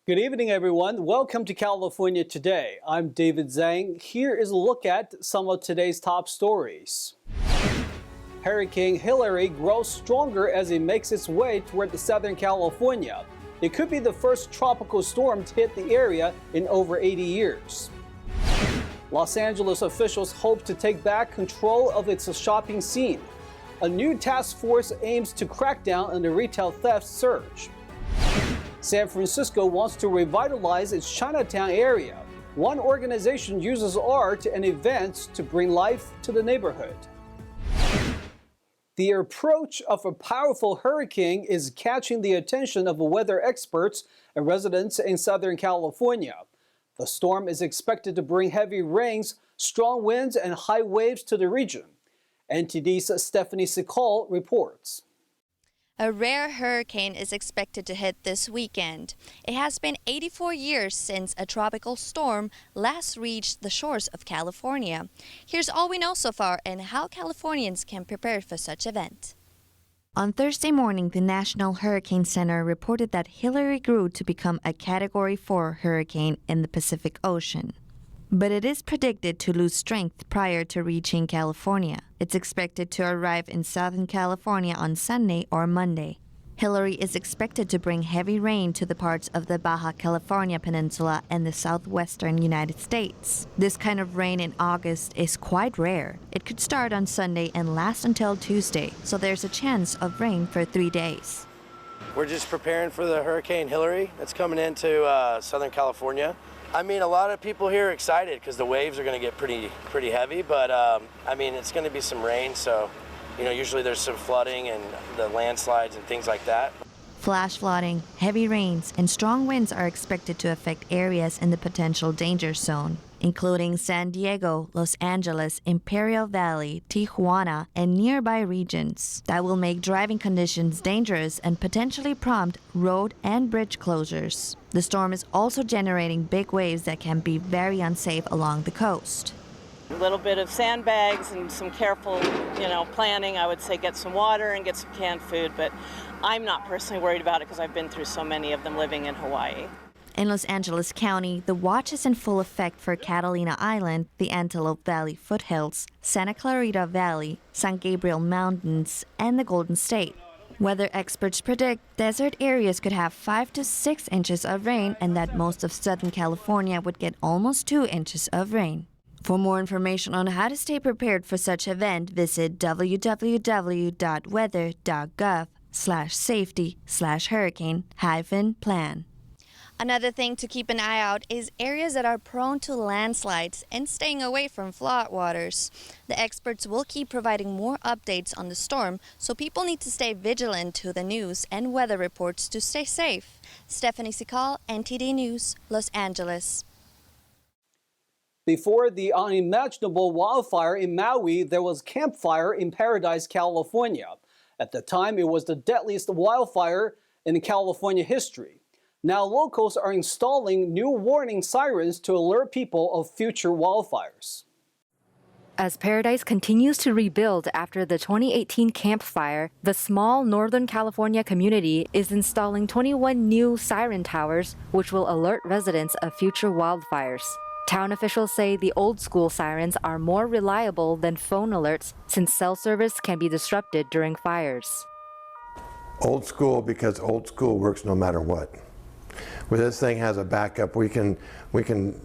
Good evening, everyone. Welcome to California Today. I'm David Zhang. Here is a look at some of today's top stories. Hurricane Hilary grows stronger as it makes its way toward Southern California. It could be the first tropical storm to hit the area in over 80 years. Los Angeles officials hope to take back control of its shopping scene. A new task force aims to crack down on the retail theft surge. San Francisco wants to revitalize its Chinatown area. One organization uses art and events to bring life to the neighborhood. The approach of a powerful hurricane is catching the attention of weather experts and residents in Southern California. The storm is expected to bring heavy rains, strong winds, and high waves to the region. NTD's Stephanie Sikal reports. A rare hurricane is expected to hit this weekend. It has been 84 years since a tropical storm last reached the shores of California. Here's all we know so far and how Californians can prepare for such an event. On Thursday morning, the National Hurricane Center reported that Hilary grew to become a Category 4 hurricane in the Pacific Ocean. But it is predicted to lose strength prior to reaching California. It's expected to arrive in Southern California on Sunday or Monday. Hilary is expected to bring heavy rain to the parts of the Baja California Peninsula and the southwestern United States. This kind of rain in August is quite rare. It could start on Sunday and last until Tuesday, so there's a chance of rain for 3 days. We're just preparing for the Hurricane Hilary that's coming into Southern California. I mean, a lot of people here are excited because the waves are going to get pretty heavy, but I mean, it's going to be some rain, so usually there's some flooding and the landslides and things like that. Flash flooding, heavy rains, and strong winds are expected to affect areas in the potential danger zone, including San Diego, Los Angeles, Imperial Valley, Tijuana, and nearby regions. That will make driving conditions dangerous and potentially prompt road and bridge closures. The storm is also generating big waves that can be very unsafe along the coast. A little bit of sandbags and some careful, planning. I would say get some water and get some canned food, but I'm not personally worried about it because I've been through so many of them living in Hawaii. In Los Angeles County, the watch is in full effect for Catalina Island, the Antelope Valley foothills, Santa Clarita Valley, San Gabriel Mountains, and the Golden State. Weather experts predict desert areas could have 5 to 6 inches of rain and that most of Southern California would get almost 2 inches of rain. For more information on how to stay prepared for such an event, visit www.weather.gov/safety/hurricane-plan. Another thing to keep an eye out is areas that are prone to landslides and staying away from floodwaters. The experts will keep providing more updates on the storm, so people need to stay vigilant to the news and weather reports to stay safe. Stephanie Sikal, NTD News, Los Angeles. Before the unimaginable wildfire in Maui, there was campfire in Paradise, California. At the time, it was the deadliest wildfire in California history. Now locals are installing new warning sirens to alert people of future wildfires. As Paradise continues to rebuild after the 2018 Camp Fire, the small Northern California community is installing 21 new siren towers, which will alert residents of future wildfires. Town officials say the old-school sirens are more reliable than phone alerts since cell service can be disrupted during fires. Old school because old school works no matter what. Where this thing has a backup, we can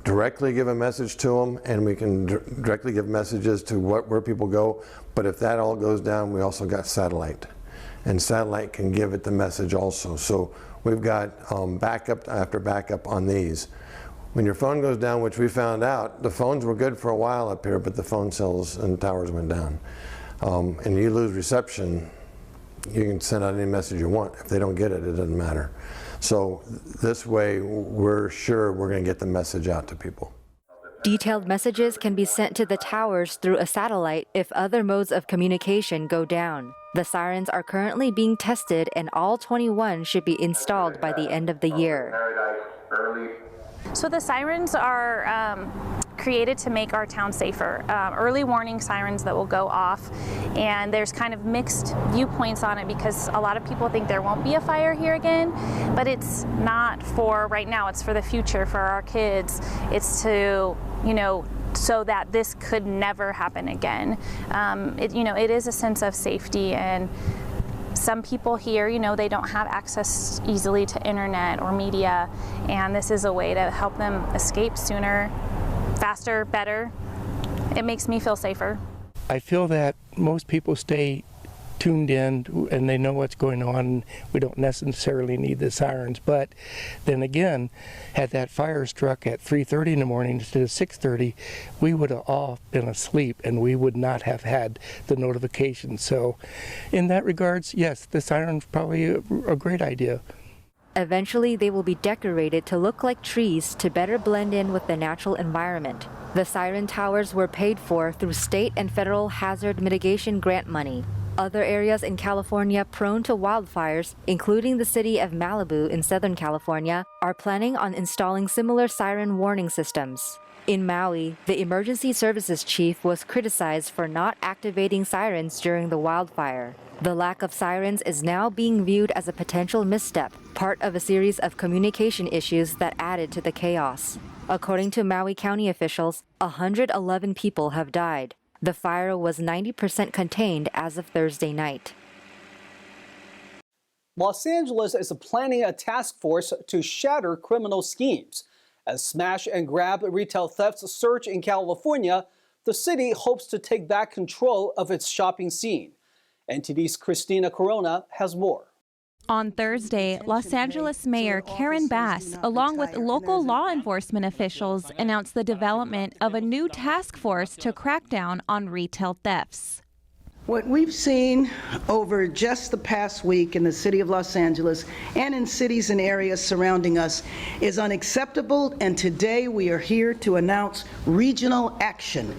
directly give a message to them, and we can directly give messages to where people go. But if that all goes down, we also got satellite, and satellite can give it the message also. So we've got backup after backup on these. When your phone goes down, which we found out, the phones were good for a while up here, but the phone cells and towers went down. And you lose reception, you can send out any message you want. If they don't get it, it doesn't matter. So this way, we're sure we're going to get the message out to people. Detailed messages can be sent to the towers through a satellite if other modes of communication go down. The sirens are currently being tested, and all 21 should be installed by the end of the year. So the sirens are created to make our town safer. Early warning sirens that will go off, and there's kind of mixed viewpoints on it because a lot of people think there won't be a fire here again, but it's not for right now, it's for the future, for our kids. It's to, so that this could never happen again. It is a sense of safety, and some people here, they don't have access easily to internet or media, and this is a way to help them escape sooner, faster, better. It makes me feel safer. I feel that most people stay tuned in and they know what's going on. We don't necessarily need the sirens, but then again, had that fire struck at 3:30 in the morning instead of 6:30, we would have all been asleep and we would not have had the notification. So in that regards, yes, the siren's probably a great idea. Eventually, they will be decorated to look like trees to better blend in with the natural environment. The siren towers were paid for through state and federal hazard mitigation grant money. Other areas in California prone to wildfires, including the city of Malibu in Southern California, are planning on installing similar siren warning systems. In Maui, the emergency services chief was criticized for not activating sirens during the wildfire. The lack of sirens is now being viewed as a potential misstep, part of a series of communication issues that added to the chaos. According to Maui County officials, 111 people have died. The fire was 90% contained as of Thursday night. Los Angeles is planning a task force to shatter criminal schemes. As smash and grab retail thefts surge in California, the city hopes to take back control of its shopping scene. NTD's Christina Corona has more. On Thursday, Los Angeles Mayor Karen Bass, along with local law enforcement officials, announced the development of a new task force to crack down on retail thefts. What we've seen over just the past week in the city of Los Angeles and in cities and areas surrounding us is unacceptable, and today we are here to announce regional action.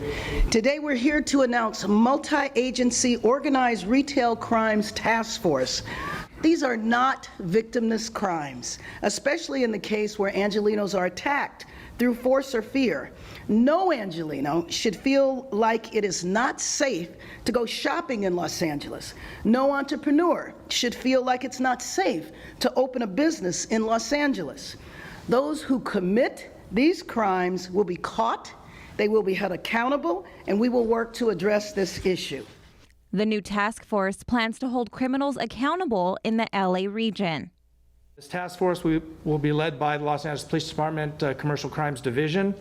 Today we're here to announce multi-agency organized retail crimes task force. These are not victimless crimes, especially in the case where Angelenos are attacked through force or fear. No Angeleno should feel like it is not safe to go shopping in Los Angeles. No entrepreneur should feel like it's not safe to open a business in Los Angeles. Those who commit these crimes will be caught, they will be held accountable, and we will work to address this issue. The new task force plans to hold criminals accountable in the LA region. This task force will be led by the Los Angeles Police Department Commercial Crimes Division.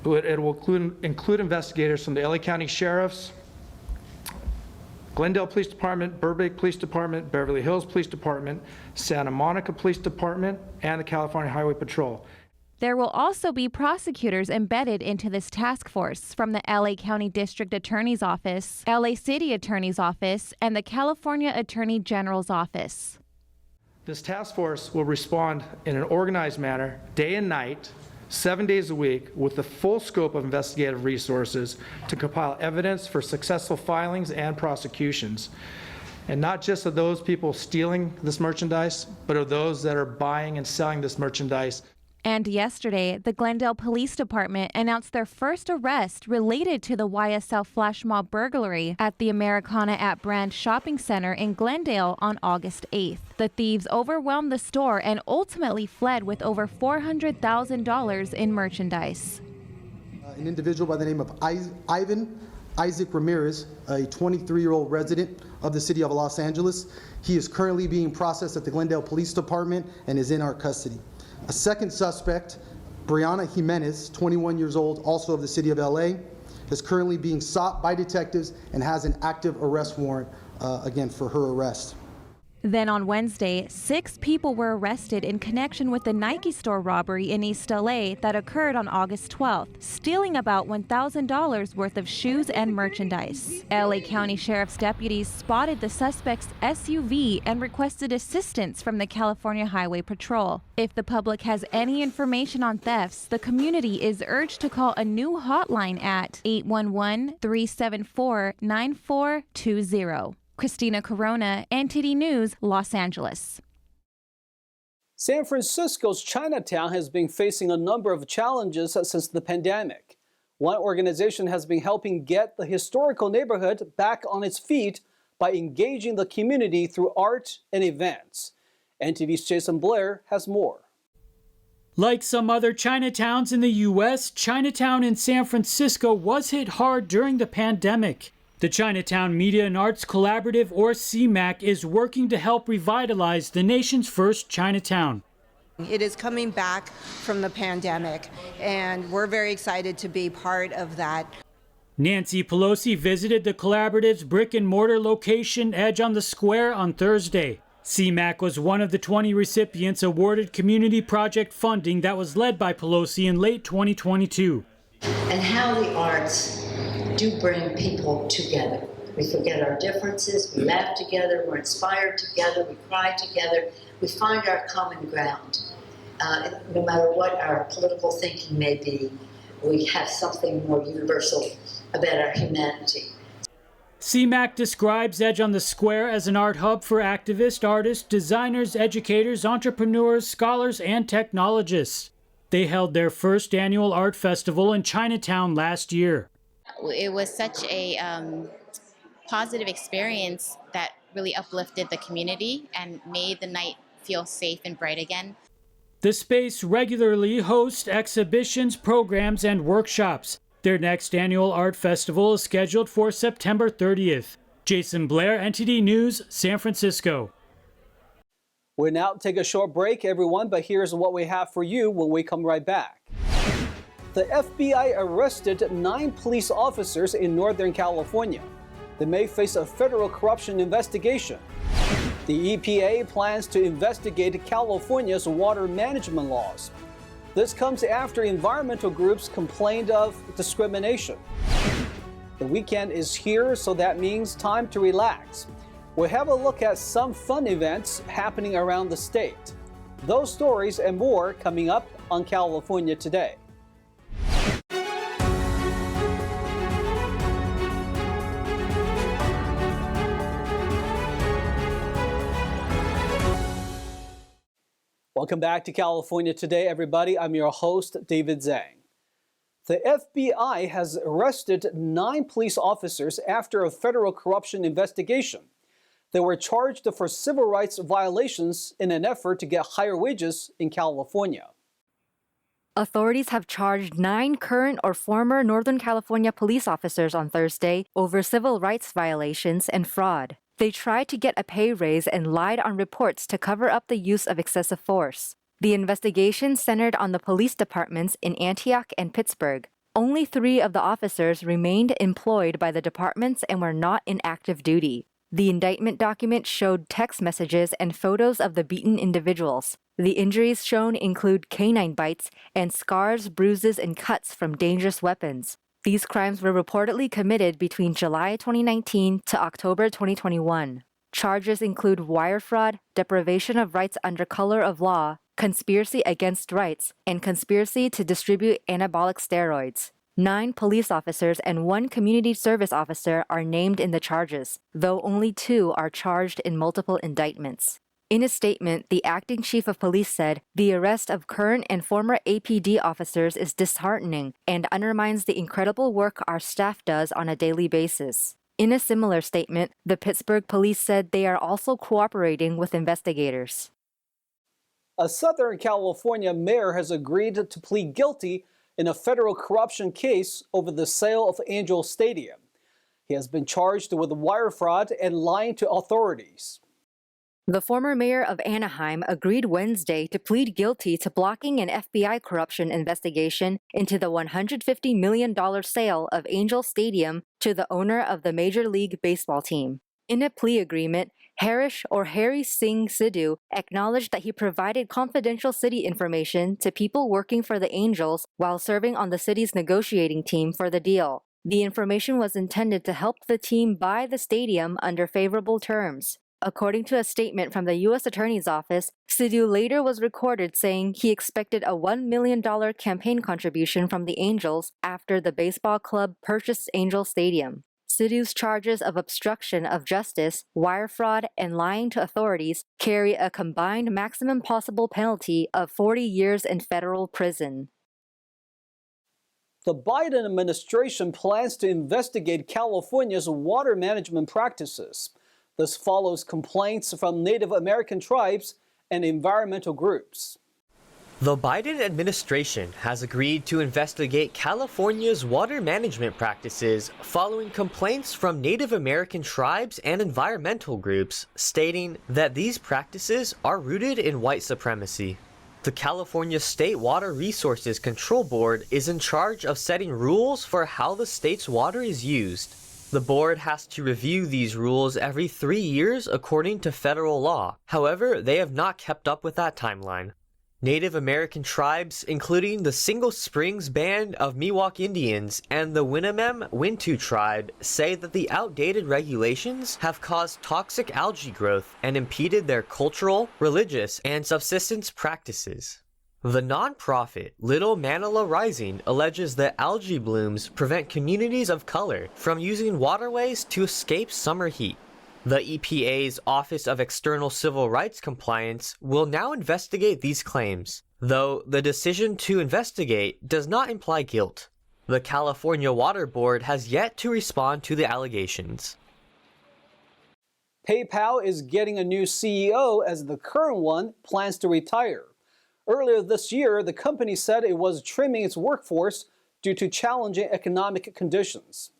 It will include investigators from the LA County Sheriff's, Glendale Police Department, Burbank Police Department, Beverly Hills Police Department, Santa Monica Police Department, and the California Highway Patrol. There will also be prosecutors embedded into this task force from the LA County District Attorney's Office, LA City Attorney's Office, and the California Attorney General's Office. This task force will respond in an organized manner, day and night, 7 days a week, with the full scope of investigative resources to compile evidence for successful filings and prosecutions. And not just of those people stealing this merchandise, but of those that are buying and selling this merchandise. And yesterday, the Glendale Police Department announced their first arrest related to the YSL flash mob burglary at the Americana at Brand Shopping Center in Glendale on August 8th. The thieves overwhelmed the store and ultimately fled with over $400,000 in merchandise. An individual by the name of Ivan Isaac Ramirez, a 23-year-old resident of the city of Los Angeles. He is currently being processed at the Glendale Police Department and is in our custody. A second suspect, Brianna Jimenez, 21 years old, also of the city of LA, is currently being sought by detectives and has an active arrest warrant, again, for her arrest. Then on Wednesday, 6 people were arrested in connection with the Nike store robbery in East LA that occurred on August 12th, stealing about $1,000 worth of shoes and merchandise. LA County Sheriff's deputies spotted the suspect's SUV and requested assistance from the California Highway Patrol. If the public has any information on thefts, the community is urged to call a new hotline at 811-374-9420. Christina Corona, NTD News, Los Angeles. San Francisco's Chinatown has been facing a number of challenges since the pandemic. One organization has been helping get the historical neighborhood back on its feet by engaging the community through art and events. NTV's Jason Blair has more. Like some other Chinatowns in the U.S., Chinatown in San Francisco was hit hard during the pandemic. The Chinatown Media and Arts Collaborative, or CMAC, is working to help revitalize the nation's first Chinatown. It is coming back from the pandemic, and we're very excited to be part of that. Nancy Pelosi visited the collaborative's brick-and-mortar location, Edge on the Square, on Thursday. CMAC was one of the 20 recipients awarded community project funding that was led by Pelosi in late 2022. And how the arts do bring people together. We forget our differences, we laugh together, we're inspired together, we cry together, we find our common ground. No matter what our political thinking may be, we have something more universal about our humanity. CMAC describes Edge on the Square as an art hub for activists, artists, designers, educators, entrepreneurs, scholars, and technologists. They held their first annual art festival in Chinatown last year. It was such a positive experience that really uplifted the community and made the night feel safe and bright again. The space regularly hosts exhibitions, programs, and workshops. Their next annual art festival is scheduled for September 30th. Jason Blair, NTD News, San Francisco. We'll now take a short break, everyone, but here's what we have for you when we come right back. The FBI arrested 9 police officers in Northern California. They may face a federal corruption investigation. The EPA plans to investigate California's water management laws. This comes after environmental groups complained of discrimination. The weekend is here, so that means time to relax. We'll have a look at some fun events happening around the state. Those stories and more coming up on California Today. Welcome back to California Today, everybody. I'm your host, David Zhang. The FBI has arrested 9 police officers after a federal corruption investigation. They were charged for civil rights violations in an effort to get higher wages in California. Authorities have charged 9 current or former Northern California police officers on Thursday over civil rights violations and fraud. They tried to get a pay raise and lied on reports to cover up the use of excessive force. The investigation centered on the police departments in Antioch and Pittsburgh. Only 3 of the officers remained employed by the departments and were not in active duty. The indictment document showed text messages and photos of the beaten individuals. The injuries shown include canine bites and scars, bruises, and cuts from dangerous weapons. These crimes were reportedly committed between July 2019 to October 2021. Charges include wire fraud, deprivation of rights under color of law, conspiracy against rights, and conspiracy to distribute anabolic steroids. 9 police officers and 1 community service officer are named in the charges, though only 2 are charged in multiple indictments. In a statement, the acting chief of police said, "The arrest of current and former APD officers is disheartening and undermines the incredible work our staff does on a daily basis." In a similar statement, the Pittsburgh police said they are also cooperating with investigators. A Southern California mayor has agreed to plead guilty in a federal corruption case over the sale of Angel Stadium. He has been charged with wire fraud and lying to authorities. The former mayor of Anaheim agreed Wednesday to plead guilty to blocking an FBI corruption investigation into the $150 million sale of Angel Stadium to the owner of the Major League Baseball team. In a plea agreement, Harry Singh Sidhu acknowledged that he provided confidential city information to people working for the Angels while serving on the city's negotiating team for the deal. The information was intended to help the team buy the stadium under favorable terms. According to a statement from the U.S. Attorney's Office, Sidhu later was recorded saying he expected a $1 million campaign contribution from the Angels after the baseball club purchased Angel Stadium. Sidhu's charges of obstruction of justice, wire fraud, and lying to authorities carry a combined maximum possible penalty of 40 years in federal prison. The Biden administration plans to investigate California's water management practices. This follows complaints from Native American tribes and environmental groups. The Biden administration has agreed to investigate California's water management practices following complaints from Native American tribes and environmental groups stating that these practices are rooted in white supremacy. The California State Water Resources Control Board is in charge of setting rules for how the state's water is used. The board has to review these rules every 3 years according to federal law. However, they have not kept up with that timeline. Native American tribes, including the Single Springs Band of Miwok Indians and the Winnemem Wintu tribe, say that the outdated regulations have caused toxic algae growth and impeded their cultural, religious, and subsistence practices. The nonprofit Little Manila Rising alleges that algae blooms prevent communities of color from using waterways to escape summer heat. The EPA's Office of External Civil Rights Compliance will now investigate these claims, though the decision to investigate does not imply guilt. The California Water Board has yet to respond to the allegations. PayPal is getting a new CEO as the current one plans to retire. Earlier this year, the company said it was trimming its workforce due to challenging economic conditions.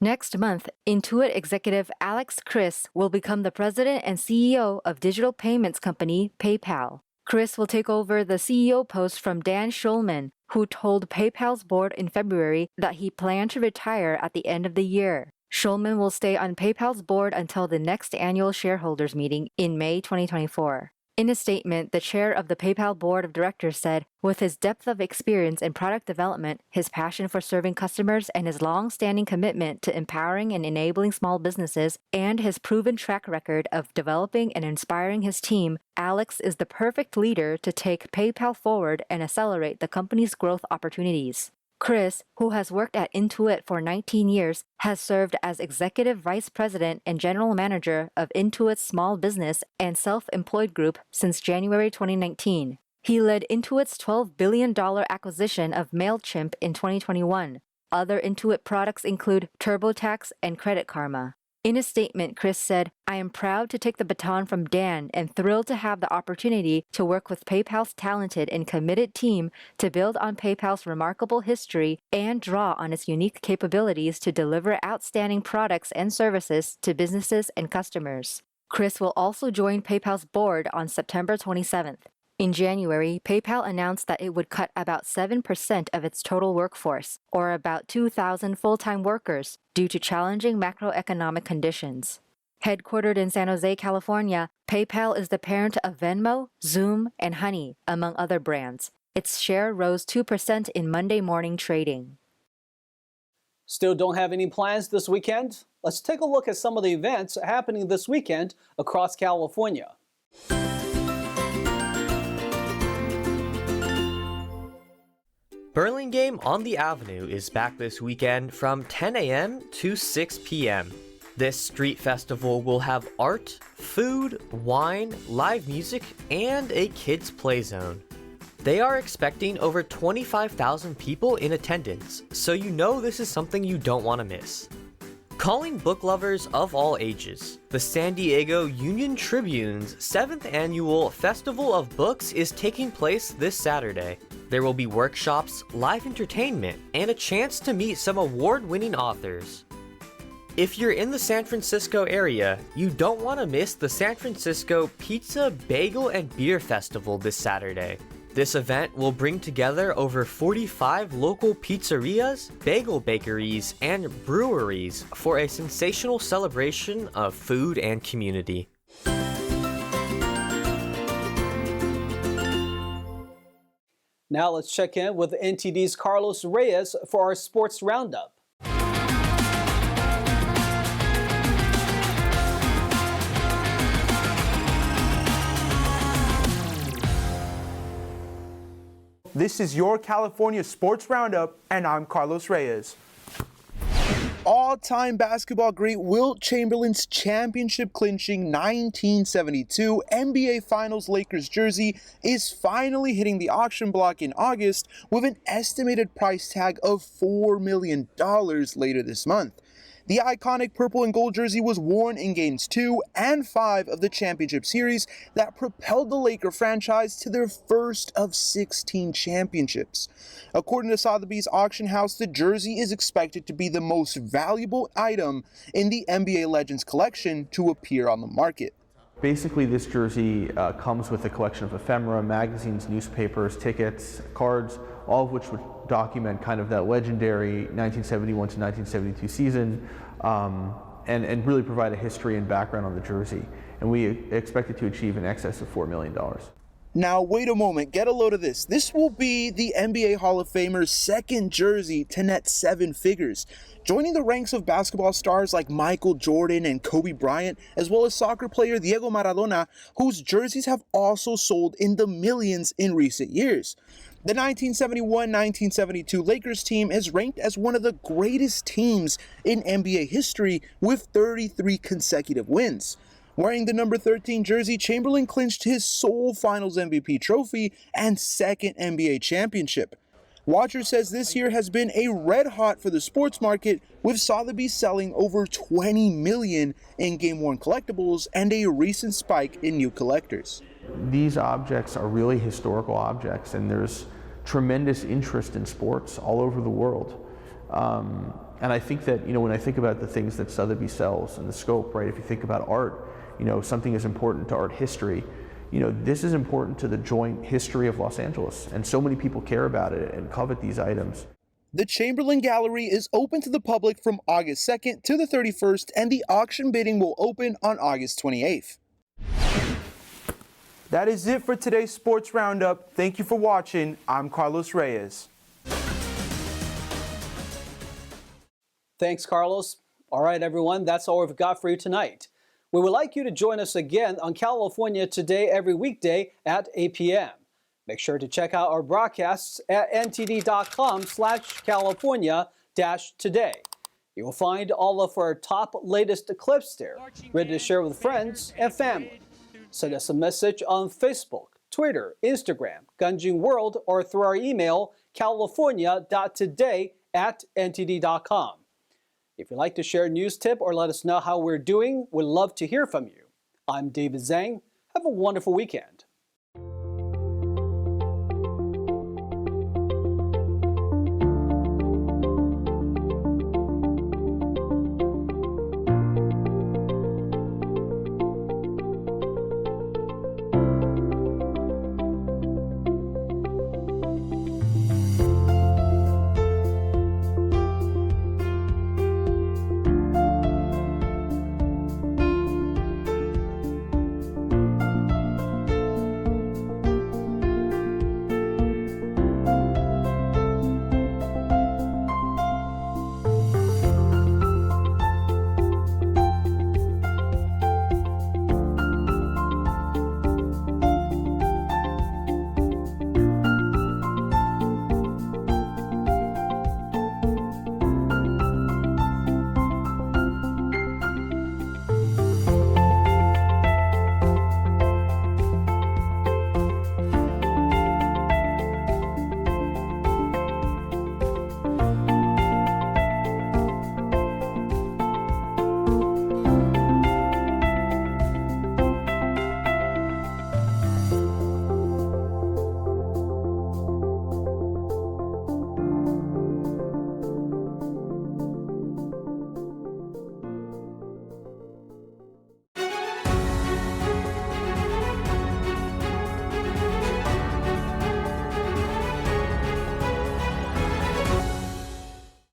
Next month, Intuit executive Alex Chriss will become the president and CEO of digital payments company PayPal. Chriss will take over the CEO post from Dan Schulman, who told PayPal's board in February that he planned to retire at the end of the year. Schulman will stay on PayPal's board until the next annual shareholders meeting in May 2024. In a statement, the chair of the PayPal board of directors said, with his depth of experience in product development, his passion for serving customers, and his long-standing commitment to empowering and enabling small businesses, and his proven track record of developing and inspiring his team, Alex is the perfect leader to take PayPal forward and accelerate the company's growth opportunities. Chris, who has worked at Intuit for 19 years, has served as Executive Vice President and General Manager of Intuit's Small Business and Self-Employed Group since January 2019. He led Intuit's $12 billion acquisition of MailChimp in 2021. Other Intuit products include TurboTax and Credit Karma. In a statement, Chris said, "I am proud to take the baton from Dan and thrilled to have the opportunity to work with PayPal's talented and committed team to build on PayPal's remarkable history and draw on its unique capabilities to deliver outstanding products and services to businesses and customers." Chris will also join PayPal's board on September 27th. In January, PayPal announced that it would cut about 7% of its total workforce, or about 2,000 full-time workers, due to challenging macroeconomic conditions. Headquartered in San Jose, California, PayPal is the parent of Venmo, Zoom, and Honey, among other brands. Its share rose 2% in Monday morning trading. Still don't have any plans this weekend? Let's take a look at some of the events happening this weekend across California. Burlingame on the Avenue is back this weekend from 10 a.m. to 6 p.m. This street festival will have art, food, wine, live music, and a kids' play zone. They are expecting over 25,000 people in attendance, so you know this is something you don't want to miss. Calling book lovers of all ages, the San Diego Union Tribune's 7th annual Festival of Books is taking place this Saturday. There will be workshops, live entertainment, and a chance to meet some award-winning authors. If you're in the San Francisco area, you don't want to miss the San Francisco Pizza, Bagel, and Beer Festival this Saturday. This event will bring together over 45 local pizzerias, bagel bakeries, and breweries for a sensational celebration of food and community. Now let's check in with NTD's Carlos Reyes for our sports roundup. This is your California Sports Roundup, and I'm Carlos Reyes. All-time basketball great Wilt Chamberlain's championship-clinching 1972 NBA Finals Lakers jersey is finally hitting the auction block in August with an estimated price tag of $4 million later this month. The iconic purple and gold jersey was worn in Games 2 and 5 of the championship series that propelled the Laker franchise to their first of 16 championships. According to Sotheby's auction house, the jersey is expected to be the most valuable item in the NBA Legends collection to appear on the market. Basically, this jersey comes with a collection of ephemera, magazines, newspapers, tickets, cards, all of which would document kind of that legendary 1971 to 1972 season and really provide a history and background on the jersey. And we expect it to achieve in excess of $4 million. Now, wait a moment, get a load of this. This will be the NBA Hall of Famer's second jersey to net 7 figures, joining the ranks of basketball stars like Michael Jordan and Kobe Bryant, as well as soccer player Diego Maradona, whose jerseys have also sold in the millions in recent years. The 1971-1972 Lakers team is ranked as one of the greatest teams in NBA history with 33 consecutive wins. Wearing the number 13 jersey, Chamberlain clinched his sole Finals MVP trophy and second NBA championship. Watcher says this year has been a red hot for the sports market, with Sotheby's selling over 20 million in game-worn collectibles and a recent spike in new collectors. These objects are really historical objects, and there's tremendous interest in sports all over the world. And I think that, when I think about the things that Sotheby's sells and the scope, right, if you think about art, something is important to art history. This is important to the joint history of Los Angeles, and so many people care about it and covet these items. The Chamberlain Gallery is open to the public from August 2nd to the 31st, and the auction bidding will open on August 28th. That is it for today's Sports Roundup. Thank you for watching. I'm Carlos Reyes. Thanks, Carlos. All right, everyone, that's all we've got for you tonight. We would like you to join us again on California Today every weekday at 8 p.m. Make sure to check out our broadcasts at ntd.com/California-today. You will find all of our top latest clips there, ready to share with friends and family. Send us a message on Facebook, Twitter, Instagram, Ganjin World, or through our email, california.today@ntd.com. If you'd like to share a news tip or let us know how we're doing, we'd love to hear from you. I'm David Zhang. Have a wonderful weekend.